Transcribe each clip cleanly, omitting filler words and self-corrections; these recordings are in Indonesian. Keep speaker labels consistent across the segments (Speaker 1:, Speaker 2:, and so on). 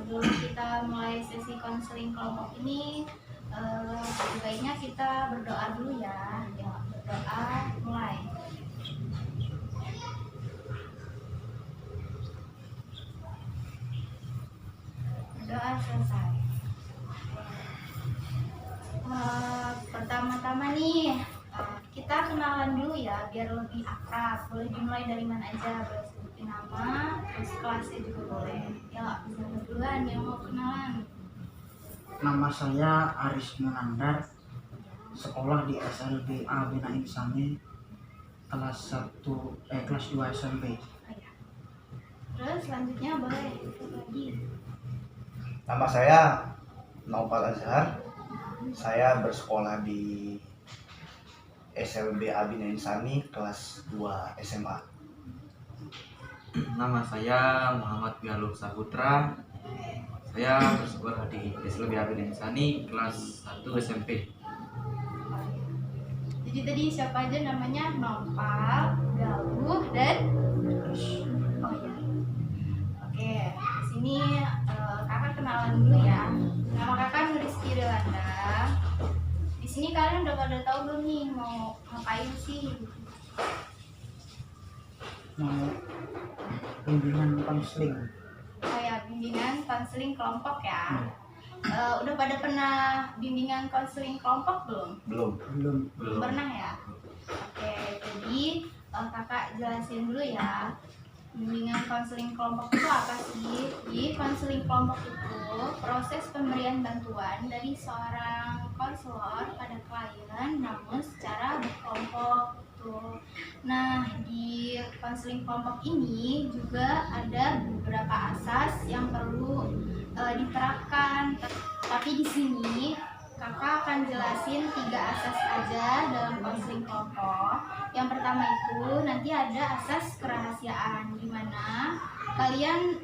Speaker 1: sebelum kita mulai sesi konseling kelompok ini, sebaiknya kita berdoa dulu ya. Berdoa, mulai. Berdoa selesai. Pertama-tama nih, kita kenalan dulu ya biar lebih akrab. Boleh dimulai dari mana aja, boleh sebutin nama, terus kelasnya juga boleh. Ya, bisa duluan yang mau kenalan.
Speaker 2: Nama saya Aris Munandar, sekolah di SLBA Bina Insani, kelas 2 SMP.
Speaker 1: Terus selanjutnya boleh lagi.
Speaker 3: Nama saya Naufal Azhar. Saya bersekolah di SLBA Bina Insani, kelas 2 SMA.
Speaker 4: Nama saya Muhammad Galuh Saputra. Saya bersekolah di SLBA Bina Insani, kelas 1 SMP.
Speaker 1: Jadi tadi siapa aja namanya? Naufal, Galuh, dan oh ya. Oke, di sini kakak kenalan dulu ya. Nama kakak Rizky Dewanda. Di sini kalian udah pada tahu belum nih mau ngapain sih?
Speaker 2: Mau bimbingan konseling.
Speaker 1: Oh ya, bimbingan konseling kelompok ya. Udah pada pernah bimbingan konseling kelompok belum?
Speaker 3: Belum.
Speaker 1: Pernah ya? Oke, jadi kakak jelasin dulu ya. Bimbingan konseling kelompok itu apa sih? Jadi konseling kelompok itu proses pemberian bantuan dari seorang konselor pada klien namun secara berkelompok gitu. Nah, di konseling kelompok ini juga ada beberapa asas yang perlu diterapkan. Tapi di sini kakak akan jelasin 3 asas aja dalam konseling kelompok. Yang pertama itu nanti ada asas kerahasiaan, di mana kalian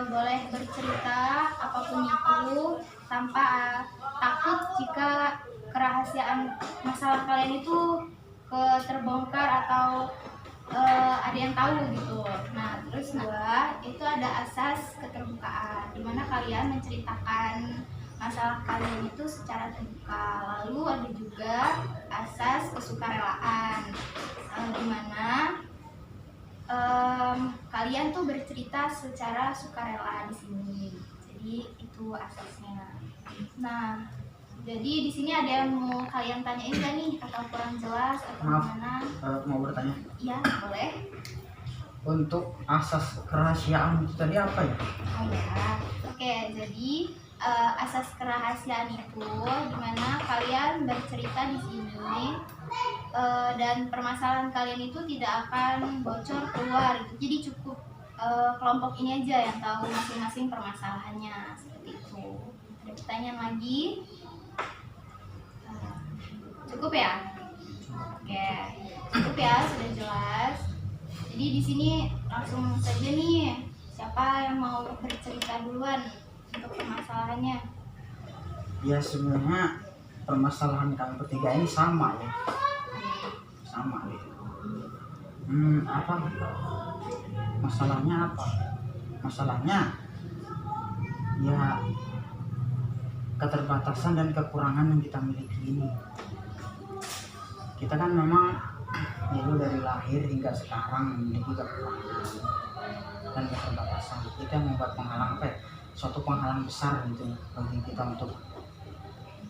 Speaker 1: boleh bercerita apapun itu tanpa takut jika kerahasiaan masalah kalian itu terbongkar atau ada yang tahu gitu. Nah, terus kedua itu ada asas keterbukaan, di mana kalian menceritakan masalah kalian itu secara terbuka. Lalu ada juga asas kesukarelaan, di mana kalian tuh bercerita secara sukarela di sini. Jadi itu asasnya. Nah, jadi di sini ada yang mau kalian tanyain nggak nih, atau kurang jelas atau
Speaker 2: Maaf,
Speaker 1: gimana?
Speaker 2: mau bertanya.
Speaker 1: Iya, boleh.
Speaker 2: Untuk asas kerahasiaan itu tadi apa ya?
Speaker 1: Oh ya, oke. Jadi asas kerahasiaan itu dimana kalian bercerita di sini dan permasalahan kalian itu tidak akan bocor keluar gitu. Jadi cukup kelompok ini aja yang tahu masing-masing permasalahannya, seperti itu. Ada pertanyaan lagi? Cukup ya? Oke, cukup ya, sudah jelas. Jadi di sini langsung saja nih, siapa yang mau bercerita duluan untuk permasalahannya?
Speaker 2: Ya sebenarnya permasalahan kami bertiga ini sama ya. Sama ya. Apa? Masalahnya apa? Masalahnya ya keterbatasan dan kekurangan yang kita miliki ini. Kita kan memang itu dari lahir hingga sekarang memiliki kekurangan dan keterbatasan. Itu yang membuat penghalang suatu penghalang besar gitu bagi kita untuk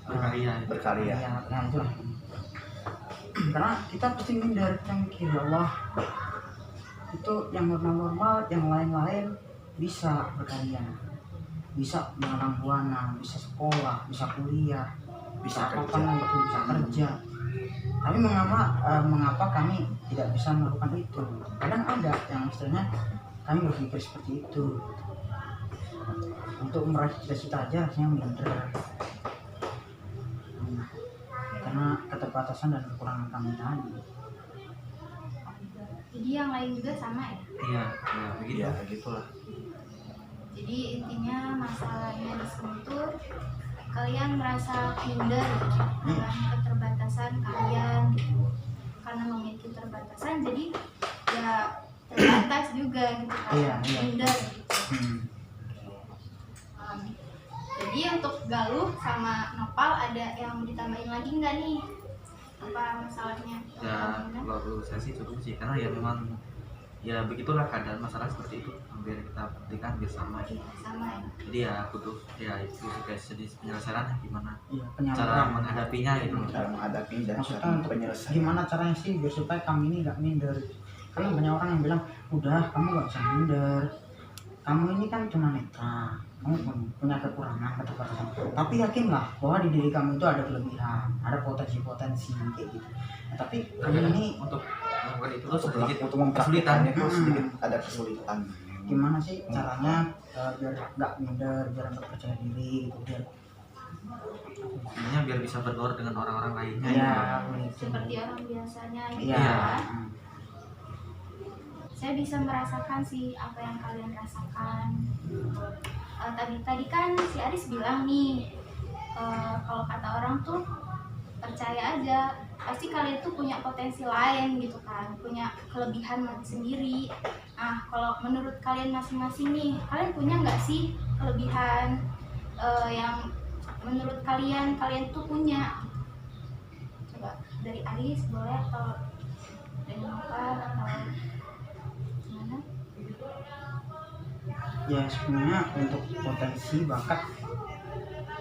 Speaker 3: Berkarya.
Speaker 2: ya, nah itulah. Karena kita pasti menghindari yang kira Allah itu yang normal-normal, yang lain-lain bisa berkarya, bisa menanam buana, bisa sekolah, bisa kuliah, bisa apa itu, bisa kerja. Tapi mengapa kami tidak bisa melakukan itu? Kadang ada yang istilahnya kami berpikir seperti itu. Untuk meraih cita-cita aja harusnya benar. Karena keterbatasan dan kekurangan kami tadi.
Speaker 1: Jadi yang lain juga sama ya?
Speaker 4: Iya, begitu.
Speaker 3: Ya, begitulah.
Speaker 1: Jadi intinya masalahnya di sini tuh kalian merasa minder dengan keterbatasan kalian gitu. Karena memiliki keterbatasan jadi ya terbatas juga gitu kan.
Speaker 2: Iya.
Speaker 1: Minder gitu. Jadi untuk Galuh sama Nopal ada yang ditambahin lagi nggak nih? Apa masalahnya?
Speaker 4: Ya kalau menurut saya sih cukup sih, karena ya memang ya begitulah keadaan masalah seperti itu, biar kita buktikan bersama.
Speaker 1: Sama ya.
Speaker 4: Jadi ya butuh ya itu guys, jadi penyelesaian gimana
Speaker 2: Iya,
Speaker 4: cara
Speaker 2: penyaluran.
Speaker 4: menghadapinya gitu.
Speaker 3: Cara menghadapi dan
Speaker 2: Maksudnya
Speaker 3: cara
Speaker 2: untuk
Speaker 3: penyelesaian.
Speaker 2: gimana caranya sih biar supaya kami ini nggak minder? Karena banyak orang yang bilang udah kamu nggak usah minder, kamu ini kan tunanetra, kamu punya kekurangan keterbatasan, tapi yakinlah bahwa di diri kamu itu ada kelebihan, ada potensi-potensi kayak gitu. Nah, tapi kami ini
Speaker 4: Untuk melakukan itu tuh
Speaker 3: Untuk
Speaker 4: sedikit
Speaker 3: untuk mempraktikkannya itu
Speaker 2: kesulitan.
Speaker 3: sedikit ada kesulitan.
Speaker 2: gimana sih caranya biar nggak minder, biar nggak percaya diri gitu, biar
Speaker 4: sebenarnya biar bisa berbaur dengan orang-orang lainnya
Speaker 2: ya
Speaker 4: gitu.
Speaker 2: begitu.
Speaker 1: Seperti orang biasanya gitu
Speaker 2: Iya.
Speaker 1: kan. Saya bisa merasakan sih apa yang kalian rasakan. Tadi kan si Aris bilang nih, kalau kata orang tuh percaya aja, pasti kalian tuh punya potensi lain gitu kan, punya kelebihan sendiri. Nah, kalau menurut kalian masing-masing nih, kalian punya nggak sih kelebihan yang menurut kalian tuh punya? Coba dari Aris boleh, atau dari Nopal, atau gimana?
Speaker 2: Ya sebenarnya untuk potensi bakat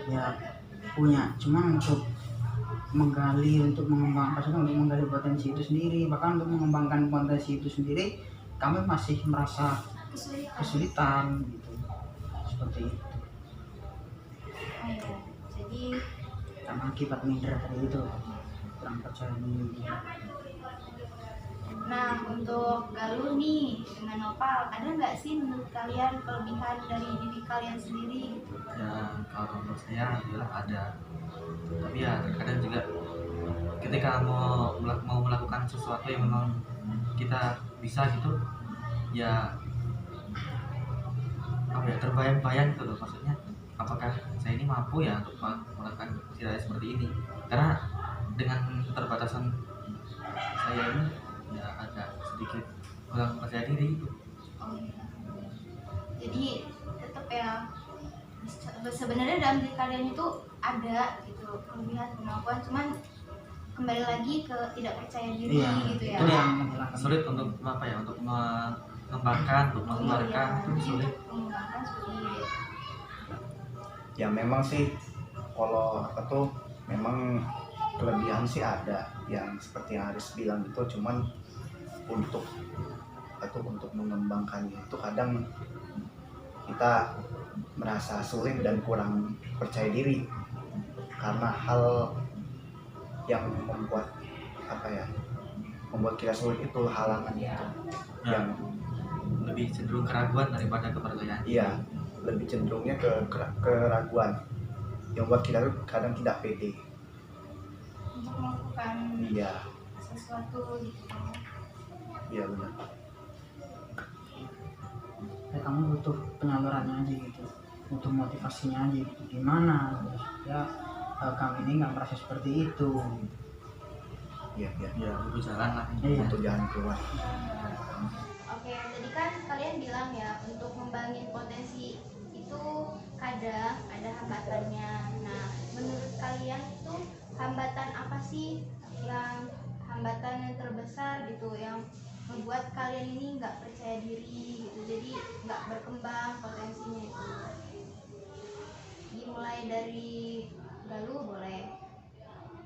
Speaker 2: ya punya, cuma untuk menggali, untuk mengembangkan, maksudnya untuk menggali potensi itu sendiri, bahkan untuk mengembangkan potensi itu sendiri kami masih merasa kesulitan gitu, seperti itu,
Speaker 1: Oh iya, jadi
Speaker 2: karena akibat minder tadi itu, kurang percaya diri.
Speaker 1: nah untuk Galuh nih dengan Nopal, ada nggak sih menurut kalian kelebihan dari diri kalian sendiri gitu?
Speaker 4: Ya kalau menurut saya adalah ada, tapi ya terkadang juga ketika mau melakukan sesuatu yang memang kita bisa gitu ya, apa ya, terbayang-bayang gitu loh, maksudnya apakah saya ini mampu ya untuk melakukan tidak seperti ini, karena dengan keterbatasan saya ini ya agak sedikit kurang percaya diri gitu.
Speaker 1: Oh iya. Jadi tetap ya, sebenarnya dalam diri kalian itu ada gitu kelebihan, kemampuan, cuman kembali lagi ke tidak percaya diri
Speaker 2: Iya,
Speaker 1: gitu ya.
Speaker 2: itu yang menghilangkan.
Speaker 4: Sulit untuk apa ya, untuk mengembangkan, untuk mengeluarkan
Speaker 1: Iya,
Speaker 4: itu sulit.
Speaker 1: untuk mengembangkan sulit.
Speaker 3: Ya memang sih kalau apa tuh memang kelebihan sih ada yang seperti yang Aris bilang itu, cuman untuk untuk mengembangkannya itu kadang kita merasa sulit dan kurang percaya diri karena hal yang membuat kita sulit itu halangan itu
Speaker 4: Ya,
Speaker 3: yang
Speaker 4: lebih cenderung keraguan daripada kepercayaan.
Speaker 3: iya lebih cenderungnya ke keraguan yang buat kita tuh kadang tidak pede.
Speaker 1: Untuk melakukan
Speaker 3: Iya,
Speaker 1: sesuatu gitu.
Speaker 3: iya benar.
Speaker 2: Ya, kamu butuh penyalurannya aja gitu, butuh motivasinya aja gitu, gimana ya kami ini nggak merasa seperti itu gitu.
Speaker 3: Iya, iya.
Speaker 4: Ya butuh jalan lah.
Speaker 2: Iya.
Speaker 3: Untuk jalan keluar.
Speaker 1: Oke, tadi kan kalian bilang ya untuk ngembangin potensi itu kadang ada hambatannya. Nah, menurut kalian itu hambatan apa sih hambatan yang terbesar gitu yang membuat kalian ini nggak percaya diri gitu, jadi nggak berkembang potensinya itu? Dimulai dari Galuh boleh.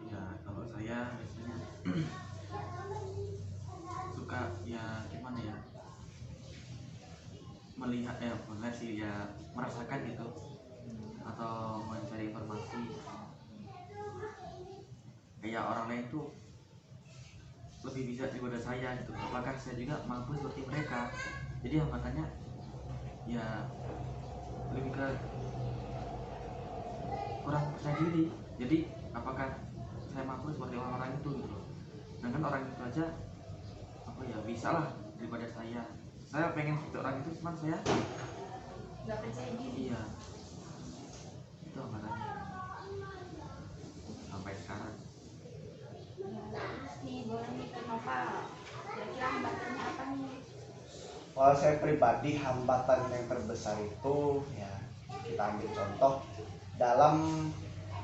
Speaker 4: Ya kalau saya biasanya suka ya gimana ya, melihat ya bukan sih ya, merasakan gitu atau mencari informasi kayak orang lain tuh lebih bisa daripada saya gitu, apakah saya juga mampu seperti mereka. Jadi hambatannya ya lebih ke kurang percaya diri, jadi apakah saya mampu seperti orang-orang itu gitu. Sedangkan orang itu aja apa ya bisa lah daripada saya pengen seperti orang itu, cuman saya
Speaker 1: Nggak percaya diri.
Speaker 4: iya, itu hambatannya sampai sekarang.
Speaker 1: Ya, terus nih boleh nih ke Nopal, kira-kira hambatannya apa nih?
Speaker 3: Kalau saya pribadi hambatan yang terbesar itu ya kita ambil contoh dalam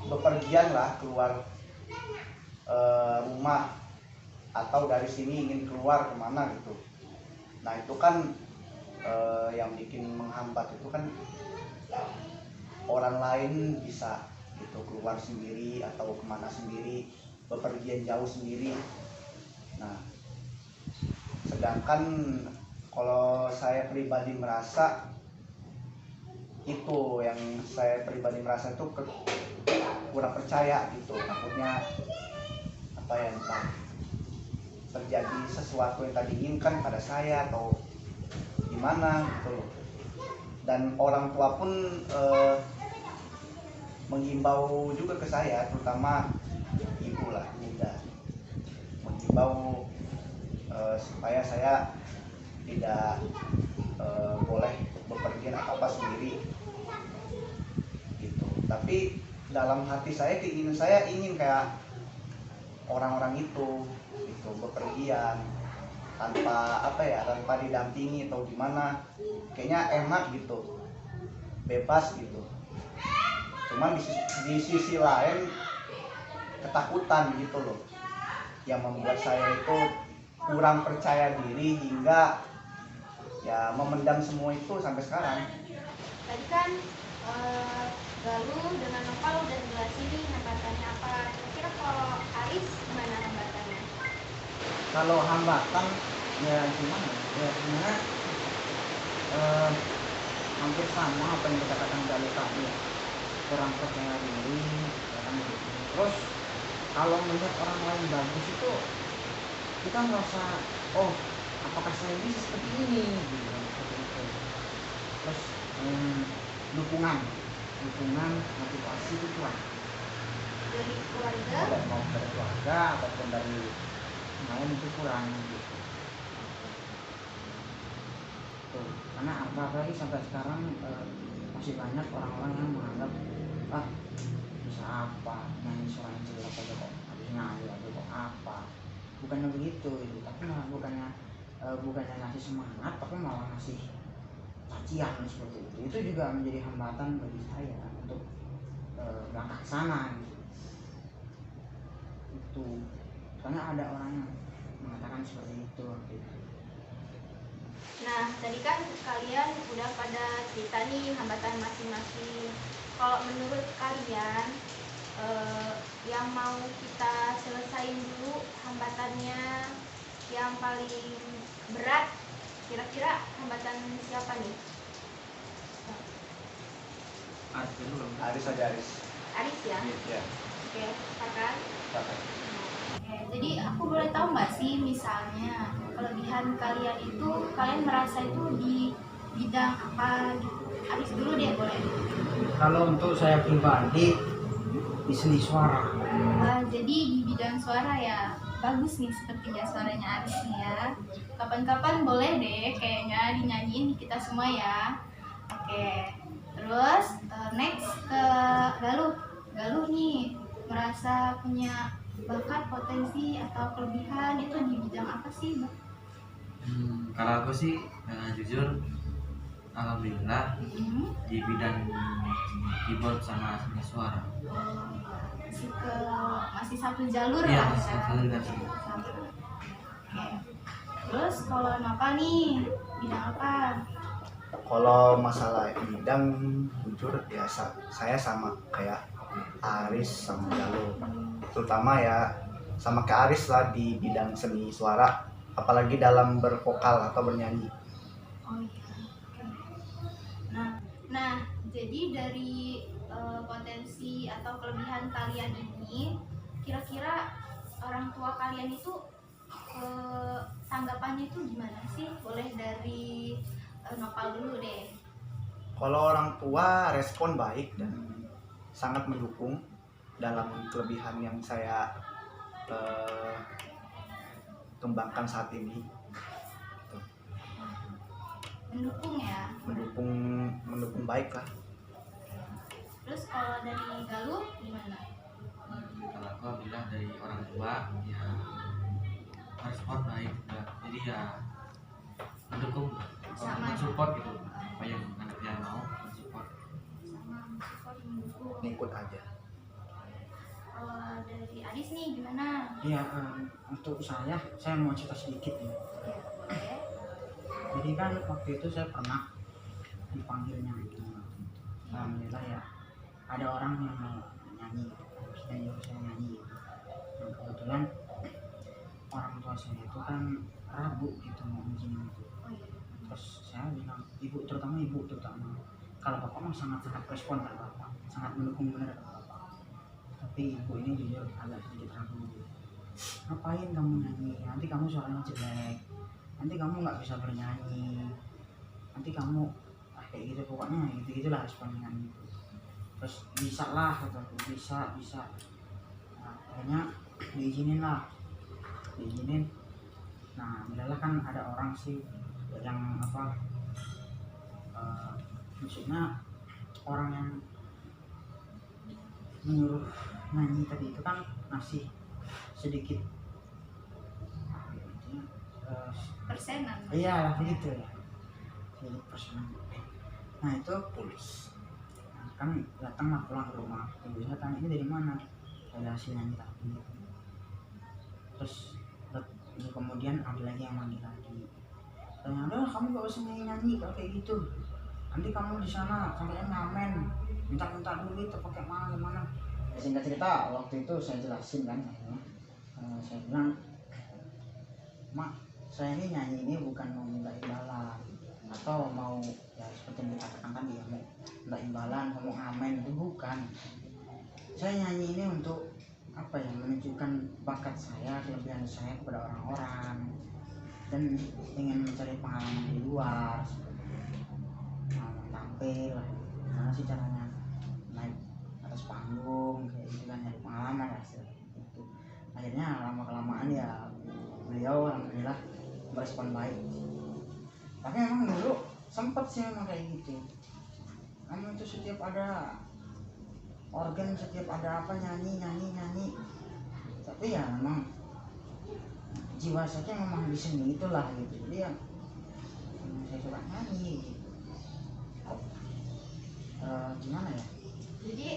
Speaker 3: bepergian lah keluar rumah atau dari sini ingin keluar kemana gitu. Nah itu kan yang bikin menghambat itu kan orang lain bisa gitu keluar sendiri atau kemana sendiri, bepergian jauh sendiri. Nah sedangkan kalau saya pribadi merasa itu yang saya pribadi merasa itu kurang percaya gitu, takutnya apa ya, entah terjadi sesuatu yang tadi inginkan pada saya atau gimana gitu. Dan orang tua pun menghimbau juga ke saya, terutama ibu lah, bunda, menghimbau supaya saya tidak boleh bepergian apa sendiri gitu. Tapi dalam hati saya, keinginan saya ingin kayak orang-orang itu gitu, bepergian tanpa apa ya, tanpa didampingi atau gimana, kayaknya enak gitu, bebas gitu. Cuman di sisi lain ketakutan gitu loh, yang membuat saya itu kurang percaya diri hingga ya memendam semua itu sampai sekarang.
Speaker 1: Tadi kan Galuh dengan Nopal udah jelasin nih hambatannya apa. Kira-kira kalau Aris gimana hambatannya?
Speaker 2: Kalau hambatan ya gimana ya, sebenarnya hampir sama apa yang dikatakan dari tadi ya, kurang percaya diri ya kan gitu. Terus kalau melihat orang lain bagus itu kita merasa, oh apakah saya bisa seperti ini gitu kan, seperti itu. Terus dukungan motivasi itu kurang
Speaker 1: Dari keluarga?
Speaker 2: mau dari keluarga ataupun dari lain itu kurang gitu. Tuh, karena apalagi sampai sekarang masih banyak orang-orang yang menganggap bisa apa nyanyi suara jelek aja kok, habis nyanyi aja kok apa, bukannya begitu gitu. Tapi malah bukannya ngasih semangat, tapi malah ngasih cacian seperti itu. Itu juga menjadi hambatan bagi saya untuk langkah ke sana gitu. Itu karena ada orang yang mengatakan seperti itu gitu.
Speaker 1: Nah, tadi kan kalian udah pada cerita nih hambatan masing-masing. Kalau menurut kalian, yang mau kita selesain dulu hambatannya yang paling berat, kira-kira hambatan siapa nih?
Speaker 4: Aris dulu.
Speaker 3: Aris aja, Aris.
Speaker 1: Aris ya?
Speaker 3: Ya.
Speaker 1: Oke, silakan.
Speaker 3: Silakan.
Speaker 1: Oke, jadi aku boleh tahu nggak sih misalnya kelebihan kalian itu, kalian merasa itu di bidang apa gitu? Aris dulu deh boleh.
Speaker 2: Kalau untuk saya pribadi di seni suara.
Speaker 1: Jadi di bidang suara ya bagus nih sepertinya suaranya Aris nih ya. Kapan-kapan boleh deh kayaknya dinyanyiin di kita semua ya. Oke. Terus next ke Galuh. Galuh nih merasa punya bakat, potensi atau kelebihan itu di bidang apa sih, Bang?
Speaker 4: Kalau aku sih jujur alhamdulillah
Speaker 1: Hmm.
Speaker 4: di bidang keyboard sama seni suara.
Speaker 1: Masih satu jalur
Speaker 4: Iya,
Speaker 1: lah
Speaker 4: masih
Speaker 1: ya.
Speaker 4: satu jalur sih.
Speaker 1: Oke. Terus kalau apa nih? Bidang apa?
Speaker 3: Kalau masalah bidang, jujur ya saya sama kayak Aris sama Galuh, terutama ya sama kayak Aris lah di bidang seni suara, apalagi dalam bervokal atau bernyanyi.
Speaker 1: Oh iya. Oke. Nah, jadi dari potensi atau kelebihan kalian ini, kira-kira orang tua kalian itu tanggapannya itu gimana sih? Boleh dari Nopal dulu deh.
Speaker 3: Kalau orang tua respon baik dan sangat mendukung dalam kelebihan yang saya kembangkan saat ini.
Speaker 1: Mendukung ya.
Speaker 3: Mendukung baik lah.
Speaker 1: Terus kalau dari Galuh gimana?
Speaker 4: Kalau aku bilang dari orang tua ya respon baik juga. Jadi ya mendukung,
Speaker 1: Sama.
Speaker 4: mensupport gitu apa yang anaknya mau, mensupport.
Speaker 1: Sama support, mendukung.
Speaker 3: Nih ikut aja.
Speaker 1: Kalau dari Aris nih gimana?
Speaker 2: Iya, untuk saya mau cerita sedikit nih.
Speaker 1: Ya, boleh.
Speaker 2: Jadi kan waktu itu saya pernah dipanggil nyanyi. Alhamdulillah ya, ada orang yang mau nyanyi, maksudnya nyuruh saya nyanyi. Dan kebetulan orang tua saya itu kan ragu gitu mau izin itu.
Speaker 1: Oh iya.
Speaker 2: Terus saya bilang, terutama ibu, kalau bapak mah sangat respon pada bapak, sangat mendukung benar pada bapak. Tapi ibu ini jujur agak sedikit ragu. Ngapain kamu nyanyi? Nanti kamu suaranya jelek, nanti kamu nggak bisa bernyanyi, nanti kamu kayak gitu, pokoknya gitulah responnya gitu. Terus bisa lah kataku, bisa. Nah, akhirnya diizinin. Nah, alhamdulillah kan ada orang sih yang maksudnya orang yang menyuruh nyanyi tadi itu kan ngasih sedikit
Speaker 1: Persenan.
Speaker 2: iya lah begitu ya, sedikit persenan. Nah itu
Speaker 3: Tulis.
Speaker 2: kan datanglah pulang ke rumah, ibunya tanya ini dari mana, dari hasil nyanyi tadi. Terus kemudian ada lagi yang manggil lagi, tanya, udah kamu gak usah nyanyi kalau kayak gitu, nanti kamu di sana sampai ngamen minta duit atau pakai mana. Singkat cerita waktu itu saya jelasin kan, saya bilang, mak, saya ini nyanyi ini bukan mau minta imbalan atau mau ya seperti yang dikatakan tadi ya, mau minta imbalan, mau ngamen, itu bukan. Saya nyanyi ini untuk apa ya, menunjukkan bakat saya, kelebihan saya kepada orang-orang, dan ingin mencari pengalaman di luar, tampil lah, gimana sih caranya naik atas panggung kayak gitu kan, nyari pengalaman lah itu. Akhirnya lama kelamaan ya beliau alhamdulillah merespon baik. Tapi memang dulu sempet sih memang kayak gitu, kamu itu setiap ada organ, setiap ada apa nyanyi. Tapi ya memang jiwa saja memang di seni itulah gitu, jadi ya saya suka nyanyi gitu. Gimana ya?
Speaker 1: Jadi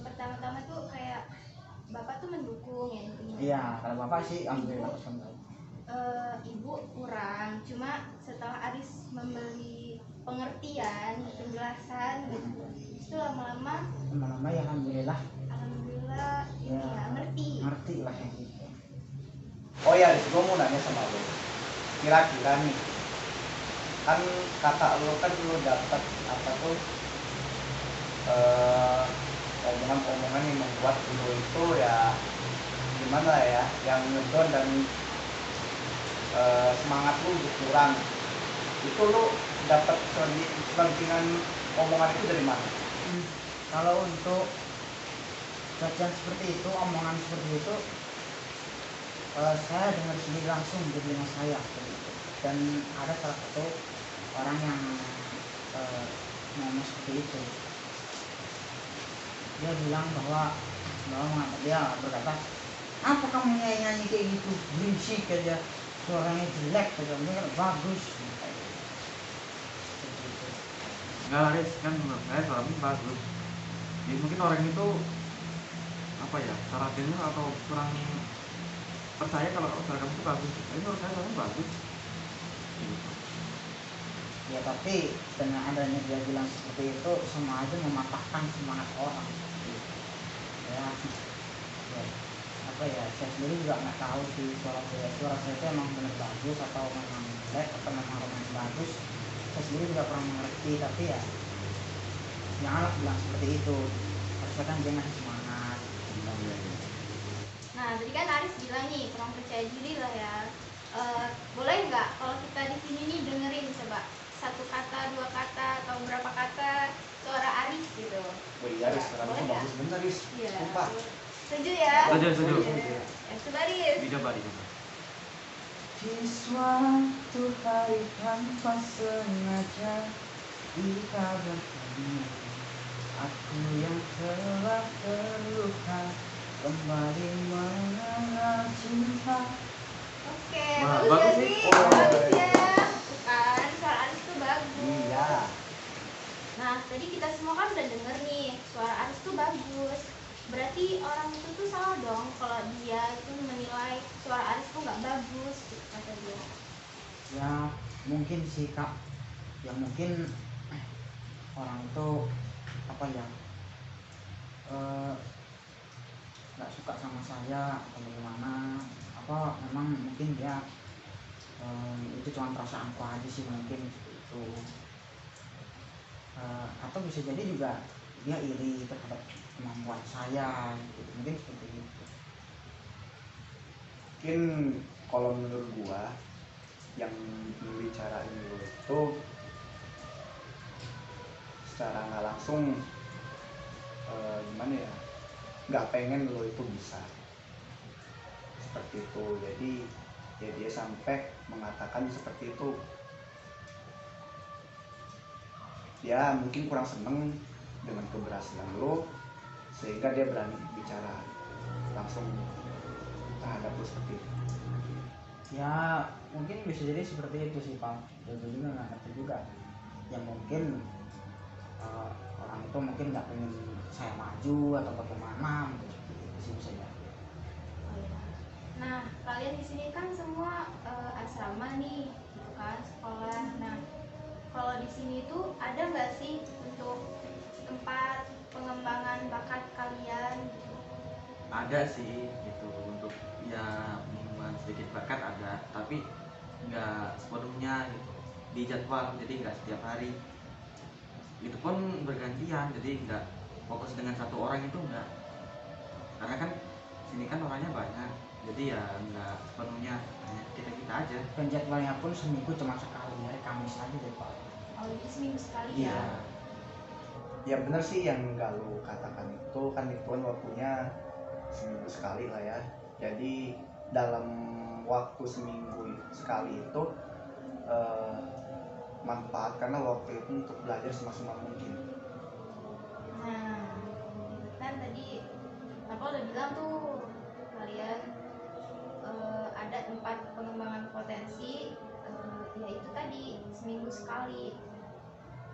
Speaker 1: pertama-tama tuh kayak bapak tuh mendukung ya intinya.
Speaker 2: Iya, kalau bapak sih alhamdulillah respon baik.
Speaker 1: Ibu kurang, cuma setelah Aris memberi pengertian, penjelasan gitu, itu lama-lama
Speaker 2: Ya alhamdulillah
Speaker 1: ini ya ngerti
Speaker 2: lah yang gitu.
Speaker 3: Oh ya, gue mau nanya sama lo. Kira-kira nih, kan kata lo kan lo dapat apa tuh omongan-omongan yang membuat lo itu ya gimana ya, yang ngedon dan semangat lo berkurang. Itu lo dapat selentingan omongan itu dari mana?
Speaker 2: Kalau untuk cacian seperti itu, omongan seperti itu, saya dengar sendiri langsung di telinga saya gitu. Dan ada salah satu orang yang ngomong seperti itu. Dia bilang bahwa dia berkata, apa kamu nyanyi kayak gitu, berisik aja, suaranya jelek aja, bener bagus.
Speaker 4: Enggak Laris, kan menurut saya suaramu bagus. Jadi mungkin orang itu apa ya, cara dengar atau kurang percaya kalau suara kamu itu bagus. Tapi menurut saya suaranya bagus.
Speaker 2: Ya tapi dengan adanya dia bilang seperti itu, sama aja mematahkan semangat orang. Ya, apa ya, saya sendiri juga nggak tahu sih suara saya itu emang benar bagus atau memang jelek atau memang bagus. Saya sendiri juga kurang mengerti, tapi ya janganlah bilang seperti itu, harusnya kan dia ngasih semangat.
Speaker 1: Nah, tadi kan Aris bilang nih kurang percaya diri lah ya. Boleh nggak kalau kita di sini nih dengerin coba satu kata, dua kata, atau berapa kata suara Aris gitu?
Speaker 3: Oh iya, Aris, sekarang
Speaker 1: Boleh
Speaker 3: itu
Speaker 1: nggak?
Speaker 3: bagus bener, Aris.
Speaker 1: Iya.
Speaker 3: Sumpah.
Speaker 1: Setuju ya?
Speaker 4: Setuju.
Speaker 1: Ya, coba Aris.
Speaker 4: Dicoba.
Speaker 2: Di suatu hari tanpa sengaja dikabarkan, aku yang telah terluka kembali mengenal cinta.
Speaker 1: Oke,
Speaker 4: Wah,
Speaker 1: bagus
Speaker 4: bagus
Speaker 1: ya
Speaker 4: sih.
Speaker 1: sih?
Speaker 3: Oh,
Speaker 1: Bagus
Speaker 3: iya.
Speaker 1: ya. Bukan, suara Aris tuh bagus.
Speaker 3: Iya.
Speaker 1: Nah, tadi kita semua kan udah denger nih, suara Aris tuh bagus. Berarti orang itu tuh salah dong kalau dia itu menilai suara Aris tuh nggak bagus, gitu kata dia.
Speaker 2: Ya mungkin sih kak, ya mungkin orang itu apa ya, nggak suka sama saya atau bagaimana, apa memang mungkin dia itu cuma perasaanku aja sih mungkin seperti itu. Atau bisa jadi juga dia iri terhadap kemampuan saya gitu. Mungkin seperti itu.
Speaker 3: Mungkin kalau menurut gua yang membicarain lu itu secara nggak langsung gimana ya, nggak pengen lo itu bisa seperti itu. Jadi ya dia sampai mengatakan seperti itu, ya mungkin kurang seneng dengan keberhasilan lo sehingga dia berani bicara langsung terhadap lo seperti itu.
Speaker 2: Ya mungkin bisa jadi seperti itu sih Pak. Itu juga nggak ngerti juga. Ya mungkin orang itu mungkin nggak pengen saya maju atau bagaimana, mungkin seperti itu sih bisa jadi.
Speaker 1: Oh, iya. Nah, kalian di sini kan semua asrama nih, gitu kan, sekolah. Nah, kalau di sini tuh ada nggak sih untuk tempat pengembangan bakat kalian? Gitu?
Speaker 4: Ada sih gitu, untuk ya mengembangkan sedikit bakat ada, tapi nggak sepenuhnya gitu di jadwal, jadi nggak setiap hari, itu pun bergantian, jadi nggak fokus dengan satu orang itu enggak, karena kan sini kan orangnya banyak, jadi ya nggak sepenuhnya hanya kita kita aja.
Speaker 2: Dan jadwalnya pun seminggu cuma sekali, hari Kamis aja deh Pak.
Speaker 1: Oh, jadi seminggu sekali
Speaker 2: Iya.
Speaker 1: ya?
Speaker 3: Ya bener sih yang nggak lo katakan itu kan, itu kan waktunya seminggu sekali lah ya. Jadi dalam waktu seminggu sekali itu manfaatkanlah waktu itu untuk belajar semaksimal mungkin.
Speaker 1: Nah, kan tadi aku udah bilang tuh kalian ada tempat pengembangan potensi, yaitu tadi seminggu sekali.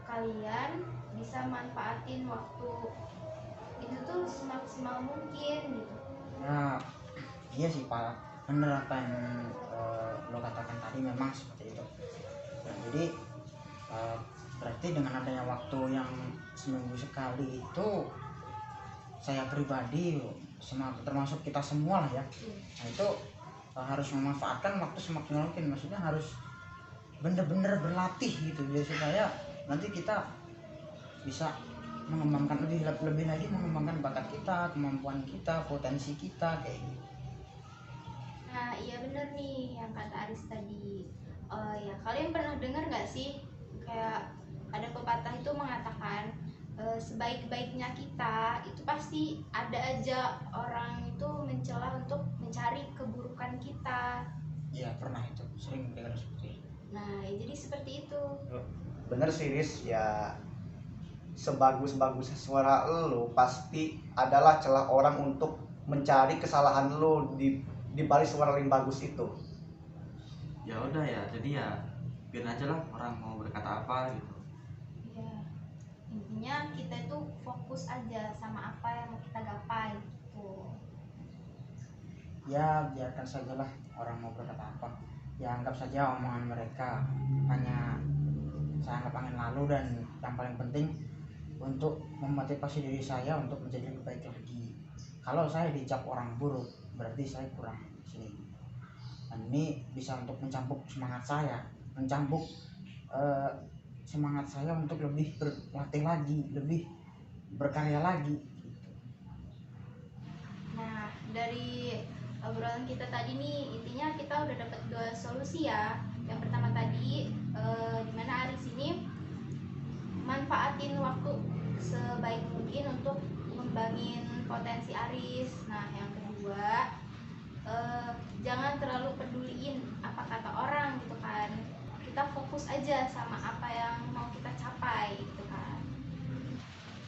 Speaker 1: Kalian bisa manfaatin waktu itu tuh semaksimal mungkin gitu.
Speaker 2: Ya iya sih Pak, bener apa yang lo katakan tadi, memang seperti itu. Nah, jadi berarti dengan adanya waktu yang seminggu sekali itu, saya pribadi termasuk kita semua lah ya, nah itu harus memanfaatkan waktu semaksimal mungkin. Maksudnya harus bener-bener berlatih gitu ya, supaya nanti kita bisa mengembangkan lebih lagi, mengembangkan bakat kita, kemampuan kita, potensi kita kayak gitu.
Speaker 1: Nah, iya bener nih yang kata Aris tadi. Ya kalian pernah dengar nggak sih kayak ada pepatah itu mengatakan sebaik-baiknya kita itu pasti ada aja orang itu mencela untuk mencari keburukan kita.
Speaker 2: Iya pernah, itu sering dengar seperti itu.
Speaker 1: Nah, ya jadi seperti itu.
Speaker 3: Bener sih Riz, ya sebagus-bagusnya suara lo pasti adalah celah orang untuk mencari kesalahan lo di balik suara yang bagus itu.
Speaker 4: Ya udah ya, jadi ya biar aja lah orang mau berkata apa gitu.
Speaker 1: Ya, intinya kita itu fokus aja sama apa yang mau kita gapai gitu.
Speaker 2: Ya biarkan sajalah orang mau berkata apa, ya anggap saja omongan mereka hanya saya anggap angin lalu, dan yang paling penting untuk memotivasi diri saya untuk menjadi lebih baik lagi. Kalau saya dicap orang buruk, berarti saya kurang sini. Dan ini bisa untuk mencambuk semangat saya, mencambuk semangat saya untuk lebih berlatih lagi, lebih berkarya lagi.
Speaker 1: Nah, dari obrolan kita tadi nih, intinya kita udah dapat 2 solusi ya. Yang pertama tadi, dimana Aris ini manfaatin waktu sebaik mungkin untuk ngembangin potensi Aris. Nah, yang kedua, jangan terlalu peduliin apa kata orang gitu kan. Kita fokus aja sama apa yang mau kita capai gitu kan.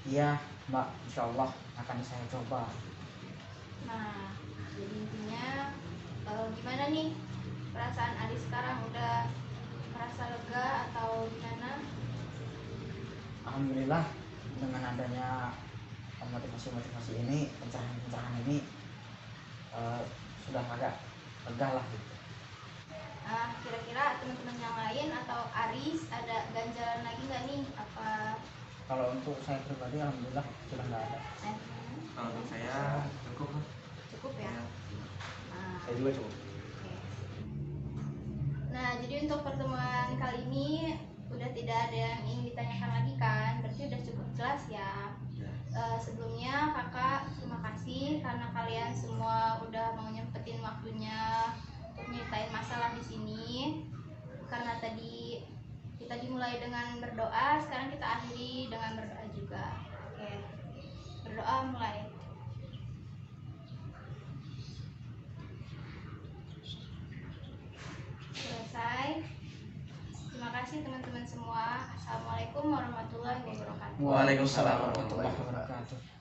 Speaker 2: Iya Mbak, insya Allah akan saya coba.
Speaker 1: Nah, jadi intinya gimana nih perasaan Aris sekarang, udah merasa lega atau gimana?
Speaker 2: alhamdulillah dengan adanya motivasi ini, pencerahan ini sudah agak lega lah gitu.
Speaker 1: Nah, kira-kira teman-teman yang lain atau Aris ada ganjalan lagi nggak nih? Apa?
Speaker 2: Kalau untuk saya pribadi alhamdulillah sudah nggak ada.
Speaker 4: Kalau untuk saya cukup lah.
Speaker 1: Cukup ya. Nah,
Speaker 3: Saya juga cukup.
Speaker 1: oke. Nah, jadi untuk pertemuan kali ini udah tidak ada yang ingin ditanyakan lagi kan? Berarti udah cukup jelas ya. Sebelumnya kakak terima kasih karena kalian semua udah mau nyempetin waktunya untuk nyeritain masalah di sini. Karena tadi kita dimulai dengan berdoa, sekarang kita akhiri dengan berdoa juga. Oke, berdoa mulai. Selesai. Terima kasih teman-teman semua. Assalamualaikum warahmatullahi wabarakatuh.
Speaker 3: Waalaikumsalam
Speaker 2: warahmatullahi wabarakatuh.